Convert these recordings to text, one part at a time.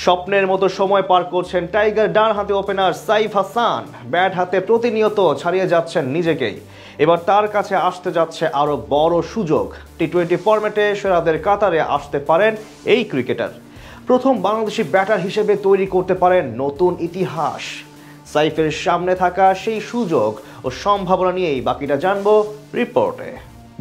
স্বপ্নের মতো সময় পার করছেন টাইগার ডান হাতে ওপেনার সাইফ হাসান। ব্যাট হাতে প্রতিনিয়ত ছাড়িয়ে যাচ্ছেন নিজেকেই। এবার তার কাছে আসতে যাচ্ছে আরও বড় সুযোগ। টি-20 ফরম্যাটে সেরাদের কাতারে আসতে পারেন এই ক্রিকেটার। প্রথম বাংলাদেশি ব্যাটার হিসেবে তৈরি করতে পারেন নতুন ইতিহাস। সাইফের সামনে থাকা সেই সুযোগ ও সম্ভাবনা নিয়েই বাকিটা জানবো রিপোর্টে।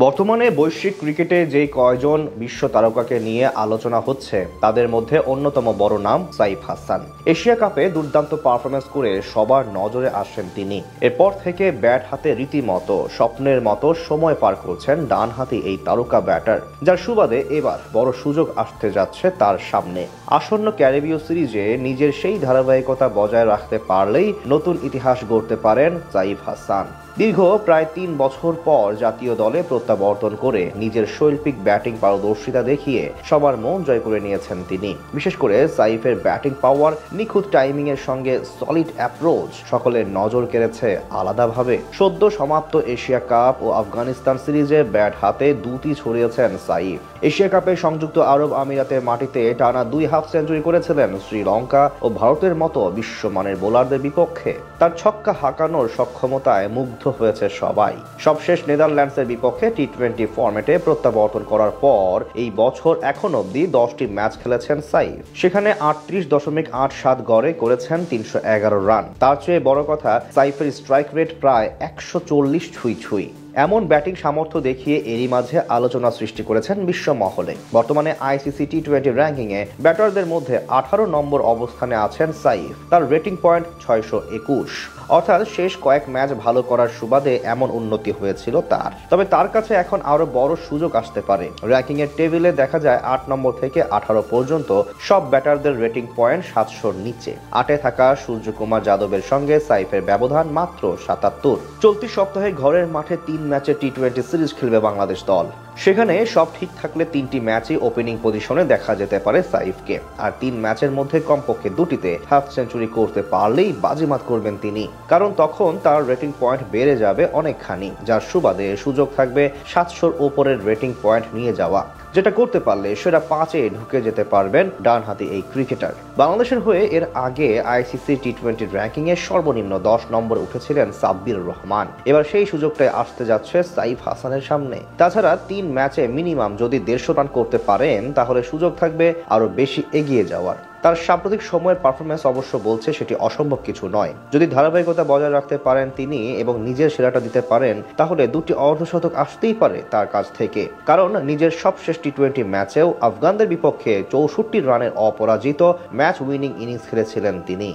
বর্তমানে বৈশ্বিক ক্রিকেটে যেই কয়জন বিশ্ব তারকাকে নিয়ে আলোচনা হচ্ছে তাদের মধ্যে অন্যতম বড় নাম সাইফ হাসান। এশিয়া কাপে দুর্দান্ত পারফরমেন্স করে সবার নজরে আসেন তিনি। এরপর থেকে ব্যাট হাতে রীতিমতো স্বপ্নের মতো সময় পার করছেন ডানহাতি এই তারকা ব্যাটার, যার সুবাদে এবার বড় সুযোগ আসতে যাচ্ছে তার সামনে। আসন্ন ক্যারিবীয় সিরিজে নিজের সেই ধারাবাহিকতা বজায় রাখতে পারলেই নতুন ইতিহাস গড়তে পারেন সাইফ হাসান। দীর্ঘ প্রায় 3 বছর পর জাতীয় দলে প্রত্যাবর্তন করে নিজের শৈল্পিক ব্যাটিং পারদর্শিতা দেখিয়ে সবার মন জয় করে নিয়েছেন তিনি। বিশেষ করে সাইফের ব্যাটিং পাওয়ার, নিখুঁত টাইমিং এর সঙ্গে সলিড অ্যাপ্রোচ সকলের নজর কেড়েছে আলাদাভাবে। সদ্য সমাপ্ত এশিয়া কাপ ও আফগানিস্তান সিরিজে ব্যাট হাতে দুটি ছড়িয়েছেন সাইফ। এশিয়া কাপে সংযুক্ত আরব আমিরাতের মাটিতে টানা 2 হাফ সেঞ্চুরি করেছিলেন শ্রীলঙ্কা ও ভারতের মতো বিশ্বমানের বোলারদের বিপক্ষে। তার ছক্কা হাঁকানোর সক্ষমতায় মুগ্ধ হয়েছে সবাই। সবশেষ নেদারল্যান্ডসের বিপক্ষে টি-20 ফরম্যাটে প্রত্যাবর্তন করার পর এই বছর এখন অবধি 10টি ম্যাচ খেলেছেন সাইফ। সেখানে 38.87 গড়ে করেছেন 311 রান। তার চেয়ে বড় কথা, সাইফের স্ট্রাইক রেট প্রায় 140 ছুঁই। এমন ব্যাটিং সামর্থ্য দেখিয়ে এরই মাঝে আলোচনা সৃষ্টি করেছেন বিশ্ব মহলে। বর্তমানে আইসিসি টি-20 র্যাঙ্কিংয়ে ব্যাটারদের মধ্যে 18 নম্বর অবস্থানে আছেন সাইফ। তার রেটিং পয়েন্ট 621, অর্থাৎ শেষ কয়েক ম্যাচ ভালো করার সুবাদে এমন উন্নতি হয়েছিল তার। তবে তার কাছে এখন আরো বড় সুযোগ আসতে পারে। র্যাঙ্কিংয়ের টেবিলে দেখা যায় 8 নম্বর থেকে 18 পর্যন্ত সব ব্যাটারদের রেটিং পয়েন্ট 700-র নিচে। 8-এ থাকা সূর্যকুমার যাদবের সঙ্গে সাইফের ব্যবধান মাত্র 77। চলতি সপ্তাহে ঘরের মাঠে 3 ম্যাচে টি-20 সিরিজ খেলবে বাংলাদেশ দল। সেখানে সব ঠিক থাকলে 3টি ম্যাচই ওপেনিং পজিশনে দেখা যেতে পারে সাইফকে। আর 3 ম্যাচের মধ্যে কমপক্ষে 2টিতে হাফ সেঞ্চুরি করতে পারলেই বাজিমাত করবেন তিনি। কারণ তখন তার রেটিং পয়েন্ট বেড়ে যাবে অনেকখানি, যার সুবাদে সুযোগ থাকবে 700-র ওপরের রেটিং পয়েন্ট নিয়ে যাওয়া, যেটা করতে পারলে সেরা 5-এ ঢুকে যেতে পারবেন ডানহাতি এই ক্রিকেটার। বাংলাদেশের হয়ে এর আগে আইসিসি টি-20 র্যাঙ্কিংয়ে সর্বনিম্ন 10 নম্বরে উঠেছিলেন সাব্বির রহমান। এবার সেই সুযোগটাই আসতে যাচ্ছে সাইফ হাসানের সামনে। তাছাড়া 3 ম্যাচে মিনিমাম যদি 150 রান করতে পারেন তাহলে সুযোগ থাকবে আরো বেশি এগিয়ে যাওয়ার। তার সাম্প্রতিক সময়ের পারফরমেন্স অবশ্য বলছে সেটি অসম্ভব কিছু নয়। যদি ধারাবাহিকতা বজায় রাখতে পারেন তিনি এবং নিজের সেরাটা দিতে পারেন তাহলে 2টি অর্ধশতক আসতেই পারে তার কাছ থেকে। কারণ নিজের সবশেষ টি-20 ম্যাচেও আফগানদের বিপক্ষে 64 রানের অপরাজিত ম্যাচ উইনিং ইনিংস খেলেছিলেন তিনি।